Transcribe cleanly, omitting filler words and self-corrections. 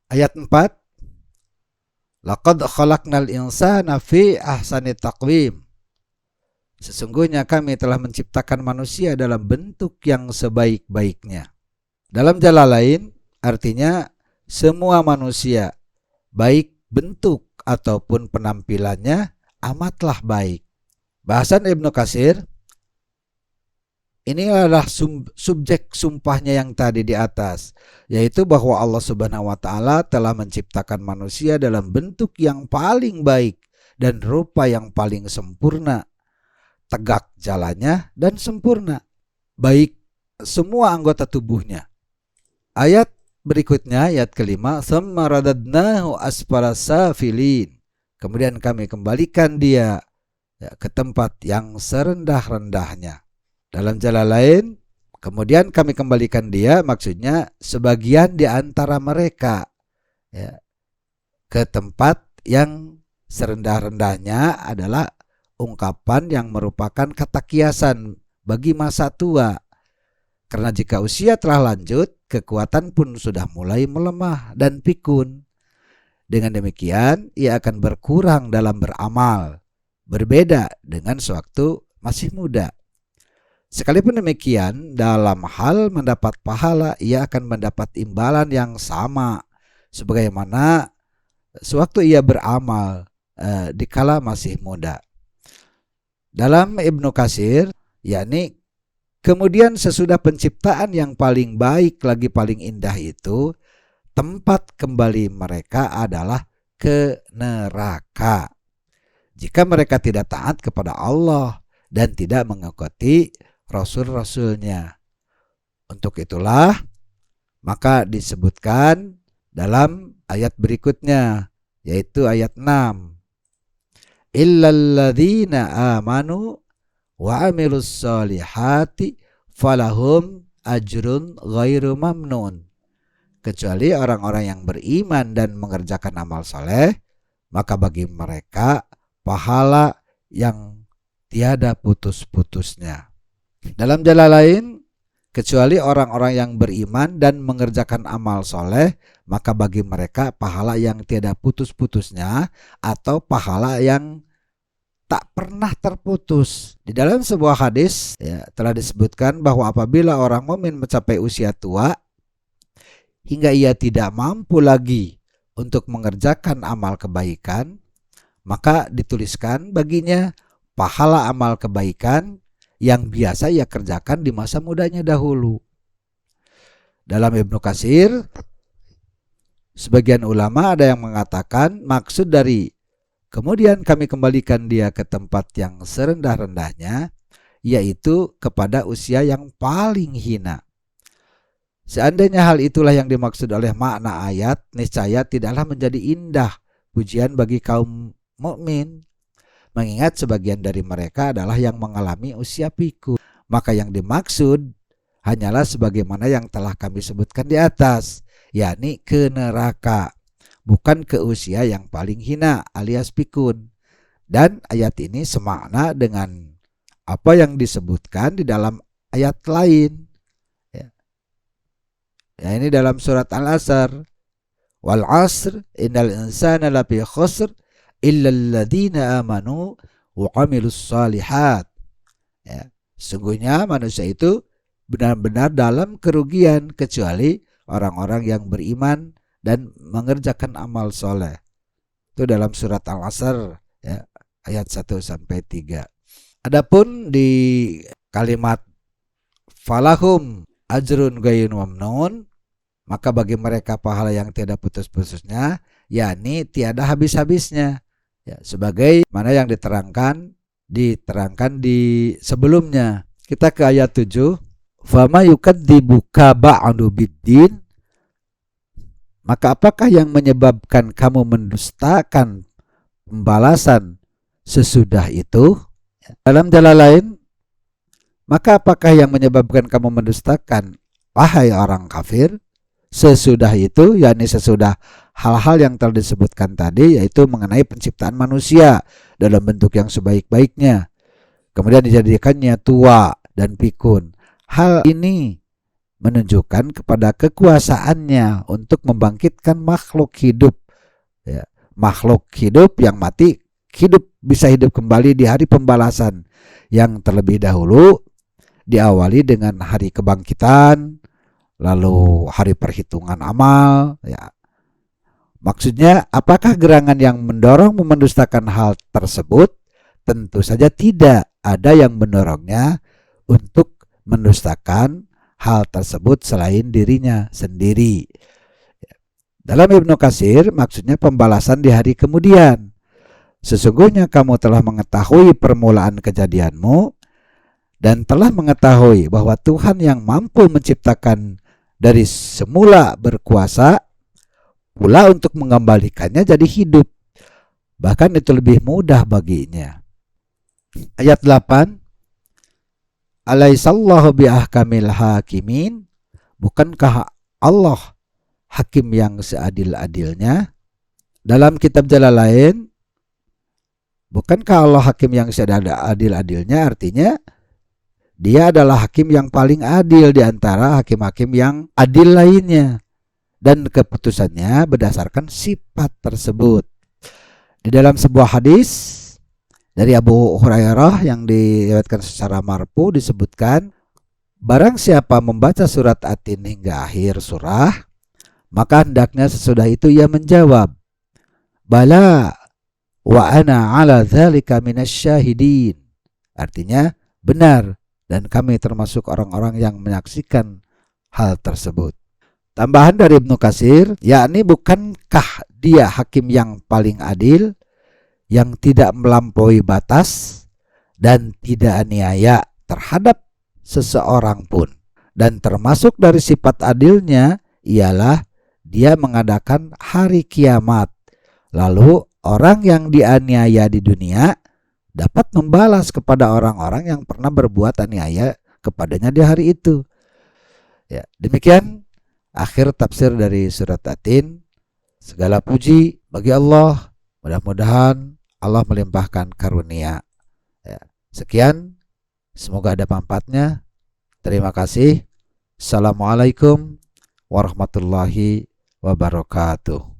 Ayat 4, laqad khalaqnal insana fi ahsani taqwim. Sesungguhnya kami telah menciptakan manusia dalam bentuk yang sebaik-baiknya. Dalam jalan lain, artinya semua manusia, baik bentuk ataupun penampilannya, amatlah baik. Bahasan Ibnu Katsir, ini adalah subjek sumpahnya yang tadi di atas, yaitu bahwa Allah Subhanahu wa Ta'ala telah menciptakan manusia dalam bentuk yang paling baik dan rupa yang paling sempurna, tegak jalannya dan sempurna, baik semua anggota tubuhnya. Ayat berikutnya, ayat kelima, tsumma radadnahu asfala safilin. Kemudian kami kembalikan dia ke tempat yang serendah-rendahnya. Dalam jalan lain, kemudian kami kembalikan dia, maksudnya sebagian di antara mereka ke tempat yang serendah-rendahnya adalah ungkapan yang merupakan kata kiasan bagi masa tua. Karena jika usia telah lanjut, kekuatan pun sudah mulai melemah dan pikun. Dengan demikian, ia akan berkurang dalam beramal, berbeda dengan sewaktu masih muda. Sekalipun demikian, dalam hal mendapat pahala, ia akan mendapat imbalan yang sama sebagaimana sewaktu ia beramal dikala masih muda. Dalam Ibnu Katsir, yakni kemudian sesudah penciptaan yang paling baik lagi paling indah itu, tempat kembali mereka adalah ke neraka jika mereka tidak taat kepada Allah dan tidak mengikuti Rasul-Rasulnya. Untuk itulah maka disebutkan dalam ayat berikutnya, yaitu ayat 6, illalladzina amanu wa amilus solihati falahum ajrun ghairu mamnun. Kecuali orang-orang yang beriman dan mengerjakan amal soleh, maka bagi mereka pahala yang tiada putus-putusnya. Dalam jalan lain, kecuali orang-orang yang beriman dan mengerjakan amal soleh, maka bagi mereka pahala yang tiada putus-putusnya atau pahala yang tak pernah terputus. Di dalam sebuah hadis telah disebutkan bahwa apabila orang mukmin mencapai usia tua hingga ia tidak mampu lagi untuk mengerjakan amal kebaikan, maka dituliskan baginya pahala amal kebaikan yang biasa ia kerjakan di masa mudanya dahulu. Dalam Ibnu Katsir, sebagian ulama ada yang mengatakan maksud dari kemudian kami kembalikan dia ke tempat yang serendah-rendahnya, yaitu kepada usia yang paling hina. Seandainya hal itulah yang dimaksud oleh makna ayat, niscaya tidaklah menjadi indah pujian bagi kaum mukmin, mengingat sebagian dari mereka adalah yang mengalami usia pikun. Maka yang dimaksud hanyalah sebagaimana yang telah kami sebutkan di atas, yakni ke neraka, bukan ke usia yang paling hina alias pikun. Dan ayat ini semakna dengan apa yang disebutkan di dalam ayat lain. Ya, ini dalam surat Al-Asr, wal 'asr innal insana lafi khusr illal ladzina amanu wa 'amilus shalihat. Ya, sungguhnya manusia itu benar-benar dalam kerugian kecuali orang-orang yang beriman dan mengerjakan amal soleh. Itu dalam surat Al-Asr ya, ayat 1 sampai 3. Adapun di kalimat falahum ajrun ghairu mamnun, maka bagi mereka pahala yang tiada putus-putusnya, yakni tiada habis-habisnya, ya, sebagai mana yang diterangkan di sebelumnya. Kita ke ayat 7. Fama yukadzibuka ba'du biddin, maka apakah yang menyebabkan kamu mendustakan pembalasan sesudah itu? Dalam jalan lain, maka apakah yang menyebabkan kamu mendustakan, wahai orang kafir, sesudah itu, yakni sesudah hal-hal yang telah disebutkan tadi, yaitu mengenai penciptaan manusia dalam bentuk yang sebaik-baiknya, kemudian dijadikannya tua dan pikun. Hal ini menunjukkan kepada kekuasaannya untuk membangkitkan makhluk hidup, ya, makhluk hidup yang mati bisa hidup kembali di hari pembalasan yang terlebih dahulu diawali dengan hari kebangkitan, lalu hari perhitungan amal, ya. Maksudnya, apakah gerangan yang mendorong mendustakan hal tersebut? Tentu saja tidak ada yang mendorongnya untuk mendustakan hal tersebut selain dirinya sendiri. Dalam Ibnu Katsir, maksudnya pembalasan di hari kemudian. Sesungguhnya kamu telah mengetahui permulaan kejadianmu dan telah mengetahui bahwa Tuhan yang mampu menciptakan dari semula berkuasa pula untuk mengembalikannya jadi hidup. Bahkan itu lebih mudah baginya. Ayat 8, Alaihissallahu biahkamil hakimin, bukankah Allah hakim yang seadil-adilnya? Dalam kitab Jalalain, bukankah Allah hakim yang seadil-adilnya, artinya dia adalah hakim yang paling adil di antara hakim-hakim yang adil lainnya, dan keputusannya berdasarkan sifat tersebut. Di dalam sebuah hadis dari Abu Hurairah yang diriwayatkan secara marfu disebutkan, barang siapa membaca surat At-Tin hingga akhir surah, maka hendaknya sesudah itu ia menjawab, bala wa ana ala dzalika minasyahidin. Artinya, benar, dan kami termasuk orang-orang yang menyaksikan hal tersebut. Tambahan dari Ibnu Katsir, yakni bukankah dia hakim yang paling adil, yang tidak melampaui batas dan tidak aniaya terhadap seseorang pun. Dan termasuk dari sifat adilnya ialah dia mengadakan hari kiamat. Lalu orang yang dianiaya di dunia dapat membalas kepada orang-orang yang pernah berbuat aniaya kepadanya di hari itu. Ya, demikian akhir tafsir dari surat At-Tin. Segala puji bagi Allah. Mudah-mudahan Allah melimpahkan karunia. Ya, sekian, semoga ada manfaatnya. Terima kasih. Assalamualaikum warahmatullahi wabarakatuh.